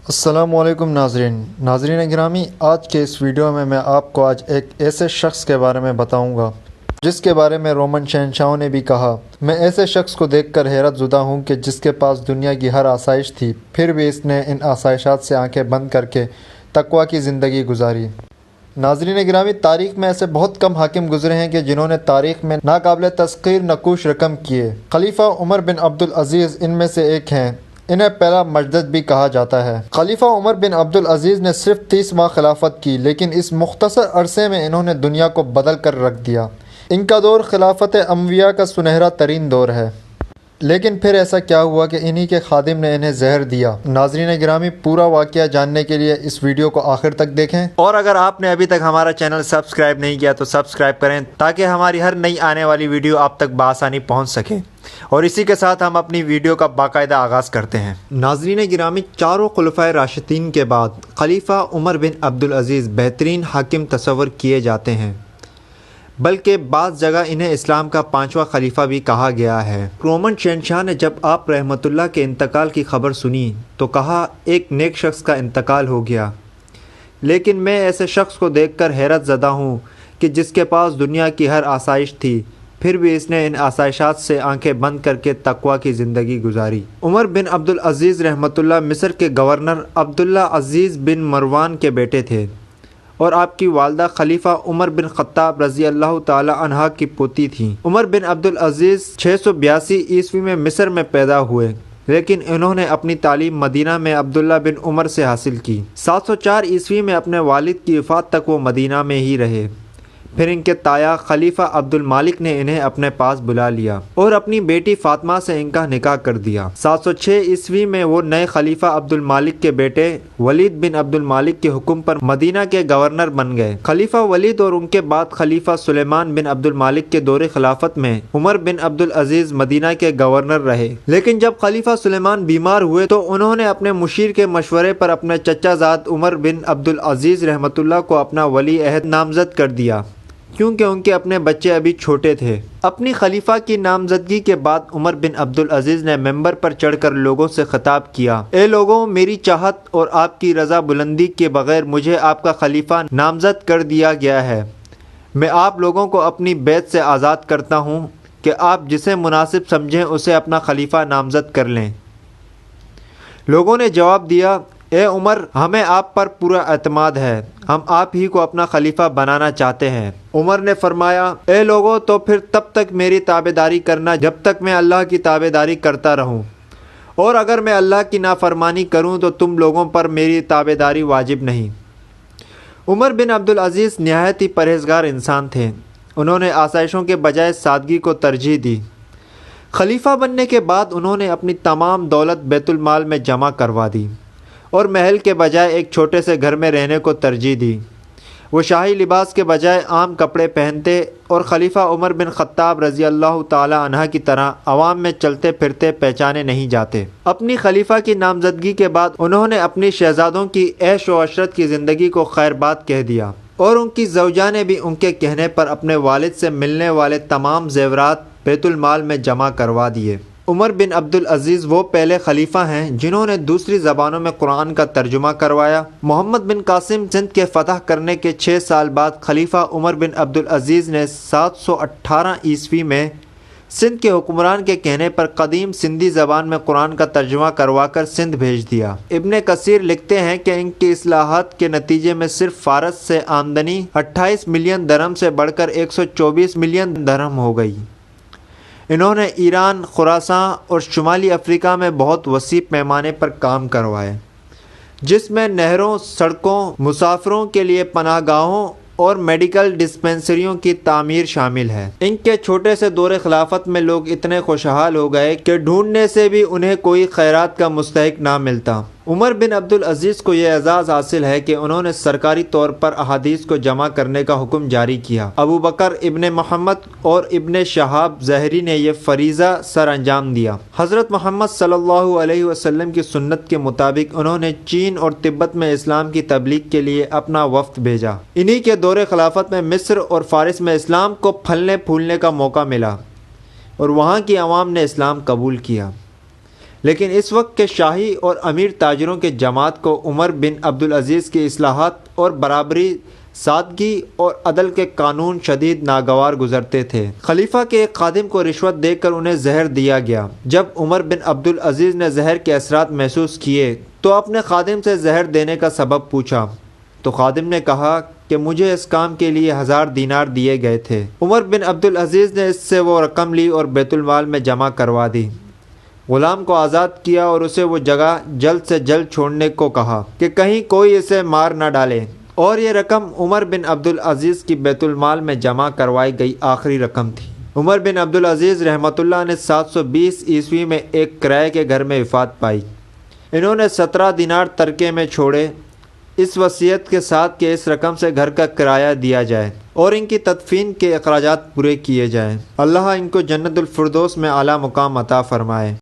السلام علیکم ناظرین گرامی، آج کے اس ویڈیو میں آپ کو آج ایک ایسے شخص کے بارے میں بتاؤں گا جس کے بارے میں رومن شہنشاہوں نے بھی کہا، میں ایسے شخص کو دیکھ کر حیرت زدہ ہوں کہ جس کے پاس دنیا کی ہر آسائش تھی، پھر بھی اس نے ان آسائشات سے آنکھیں بند کر کے تقویٰ کی زندگی گزاری۔ ناظرین گرامی، تاریخ میں ایسے بہت کم حاکم گزرے ہیں کہ جنہوں نے تاریخ میں ناقابل تسخیر نقوش رقم کیے۔ خلیفہ عمر بن عبدالعزیز ان میں سے ایک ہیں۔ انہیں پہلا مجدد بھی کہا جاتا ہے۔ خلیفہ عمر بن عبدالعزیز نے صرف 30 ماہ خلافت کی، لیکن اس مختصر عرصے میں انہوں نے دنیا کو بدل کر رکھ دیا۔ ان کا دور خلافت امویہ کا سنہرا ترین دور ہے۔ لیکن پھر ایسا کیا ہوا کہ انہی کے خادم نے انہیں زہر دیا؟ ناظرین گرامی، پورا واقعہ جاننے کے لیے اس ویڈیو کو آخر تک دیکھیں، اور اگر آپ نے ابھی تک ہمارا چینل سبسکرائب نہیں کیا تو سبسکرائب کریں تاکہ ہماری ہر نئی آنے والی ویڈیو آپ تک بآسانی پہنچ سکے۔ اور اسی کے ساتھ ہم اپنی ویڈیو کا باقاعدہ آغاز کرتے ہیں۔ ناظرین گرامی، چاروں خلفائے راشدین کے بعد خلیفہ عمر بن عبدالعزیز بہترین حاکم تصور کیے جاتے ہیں، بلکہ بعض جگہ انہیں اسلام کا 5واں خلیفہ بھی کہا گیا ہے۔ رومن شہنشاہ نے جب آپ رحمۃ اللہ کے انتقال کی خبر سنی تو کہا، ایک نیک شخص کا انتقال ہو گیا، لیکن میں ایسے شخص کو دیکھ کر حیرت زدہ ہوں کہ جس کے پاس دنیا کی ہر آسائش تھی، پھر بھی اس نے ان آسائشات سے آنکھیں بند کر کے تقویٰ کی زندگی گزاری۔ عمر بن عبدالعزیز رحمۃ اللہ مصر کے گورنر عبداللہ عزیز بن مروان کے بیٹے تھے، اور آپ کی والدہ خلیفہ عمر بن خطاب رضی اللہ تعالی عنہ کی پوتی تھیں۔ عمر بن عبدالعزیز 682 عیسوی میں مصر میں پیدا ہوئے، لیکن انہوں نے اپنی تعلیم مدینہ میں عبداللہ بن عمر سے حاصل کی۔ 704 عیسوی میں اپنے والد کی وفات تک وہ مدینہ میں ہی رہے۔ پھر ان کے تایا خلیفہ عبد المالک نے انہیں اپنے پاس بلا لیا اور اپنی بیٹی فاطمہ سے ان کا نکاح کر دیا۔ 706 عیسوی میں وہ نئے خلیفہ عبد المالک کے بیٹے ولید بن عبد المالک کے حکم پر مدینہ کے گورنر بن گئے۔ خلیفہ ولید اور ان کے بعد خلیفہ سلیمان بن عبد المالک کے دور خلافت میں عمر بن عبدالعزیز مدینہ کے گورنر رہے، لیکن جب خلیفہ سلیمان بیمار ہوئے تو انہوں نے اپنے مشیر کے مشورے پر اپنے چچا زاد عمر بن عبدالعزیز رحمۃ اللہ کو اپنا ولی عہد نامزد کر دیا، کیونکہ ان کے اپنے بچے ابھی چھوٹے تھے۔ اپنی خلیفہ کی نامزدگی کے بعد عمر بن عبدالعزیز نے ممبر پر چڑھ کر لوگوں سے خطاب کیا، اے لوگوں، میری چاہت اور آپ کی رضا بلندی کے بغیر مجھے آپ کا خلیفہ نامزد کر دیا گیا ہے۔ میں آپ لوگوں کو اپنی بیعت سے آزاد کرتا ہوں کہ آپ جسے مناسب سمجھیں اسے اپنا خلیفہ نامزد کر لیں۔ لوگوں نے جواب دیا، اے عمر، ہمیں آپ پر پورا اعتماد ہے، ہم آپ ہی کو اپنا خلیفہ بنانا چاہتے ہیں۔ عمر نے فرمایا، اے لوگوں، تو پھر تب تک میری تابعداری کرنا جب تک میں اللہ کی تابعداری کرتا رہوں، اور اگر میں اللہ کی نافرمانی کروں تو تم لوگوں پر میری تابعداری واجب نہیں۔ عمر بن عبدالعزیز نہایت ہی پرہیزگار انسان تھے۔ انہوں نے آسائشوں کے بجائے سادگی کو ترجیح دی۔ خلیفہ بننے کے بعد انہوں نے اپنی تمام دولت بیت المال میں جمع کروا دی اور محل کے بجائے ایک چھوٹے سے گھر میں رہنے کو ترجیح دی۔ وہ شاہی لباس کے بجائے عام کپڑے پہنتے اور خلیفہ عمر بن خطاب رضی اللہ تعالی عنہ کی طرح عوام میں چلتے پھرتے پہچانے نہیں جاتے۔ اپنی خلیفہ کی نامزدگی کے بعد انہوں نے اپنی شہزادوں کی عیش و عشرت کی زندگی کو خیر بات کہہ دیا، اور ان کی زوجہ نے بھی ان کے کہنے پر اپنے والد سے ملنے والے تمام زیورات بیت المال میں جمع کروا دیے۔ عمر بن عبدالعزیز وہ پہلے خلیفہ ہیں جنہوں نے دوسری زبانوں میں قرآن کا ترجمہ کروایا۔ محمد بن قاسم سندھ کے فتح کرنے کے 6 سال بعد خلیفہ عمر بن عبدالعزیز نے 718 عیسوی میں سندھ کے حکمران کے کہنے پر قدیم سندھی زبان میں قرآن کا ترجمہ کروا کر سندھ بھیج دیا۔ ابن کثیر لکھتے ہیں کہ ان کی اصلاحات کے نتیجے میں صرف فارس سے آمدنی 28 ملین درہم سے بڑھ کر 124 ملین درہم ہو گئی۔ انہوں نے ایران، خراساں اور شمالی افریقہ میں بہت وسیع پیمانے پر کام کروائے، جس میں نہروں، سڑکوں، مسافروں کے لیے پناہ گاہوں اور میڈیکل ڈسپنسریوں کی تعمیر شامل ہے۔ ان کے چھوٹے سے دور خلافت میں لوگ اتنے خوشحال ہو گئے کہ ڈھونڈنے سے بھی انہیں کوئی خیرات کا مستحق نہ ملتا۔ عمر بن عبدالعزیز کو یہ اعزاز حاصل ہے کہ انہوں نے سرکاری طور پر احادیث کو جمع کرنے کا حکم جاری کیا۔ ابو بکر ابن محمد اور ابن شہاب ظہری نے یہ فریضہ سر انجام دیا۔ حضرت محمد صلی اللہ علیہ وسلم کی سنت کے مطابق انہوں نے چین اور تبت میں اسلام کی تبلیغ کے لیے اپنا وفد بھیجا۔ انہی کے دور خلافت میں مصر اور فارس میں اسلام کو پھلنے پھولنے کا موقع ملا اور وہاں کی عوام نے اسلام قبول کیا۔ لیکن اس وقت کے شاہی اور امیر تاجروں کے جماعت کو عمر بن عبدالعزیز کی اصلاحات اور برابری، سادگی اور عدل کے قانون شدید ناگوار گزرتے تھے۔ خلیفہ کے ایک خادم کو رشوت دے کر انہیں زہر دیا گیا۔ جب عمر بن عبدالعزیز نے زہر کے اثرات محسوس کیے تو اپنے خادم سے زہر دینے کا سبب پوچھا تو خادم نے کہا کہ مجھے اس کام کے لیے 1000 دینار دیے گئے تھے۔ عمر بن عبدالعزیز نے اس سے وہ رقم لی اور بیت المال میں جمع کروا دی، غلام کو آزاد کیا اور اسے وہ جگہ جلد سے جلد چھوڑنے کو کہا کہ کہیں کوئی اسے مار نہ ڈالے، اور یہ رقم عمر بن عبدالعزیز کی بیت المال میں جمع کروائی گئی آخری رقم تھی۔ عمر بن عبدالعزیز رحمۃ اللہ نے 720 عیسوی میں ایک کرائے کے گھر میں وفات پائی۔ انہوں نے 17 دینار ترکے میں چھوڑے، اس وصیت کے ساتھ کہ اس رقم سے گھر کا کرایہ دیا جائے اور ان کی تدفین کے اخراجات پورے کیے جائیں۔ اللہ ان کو جنت الفردوس میں اعلیٰ مقام عطا فرمائے۔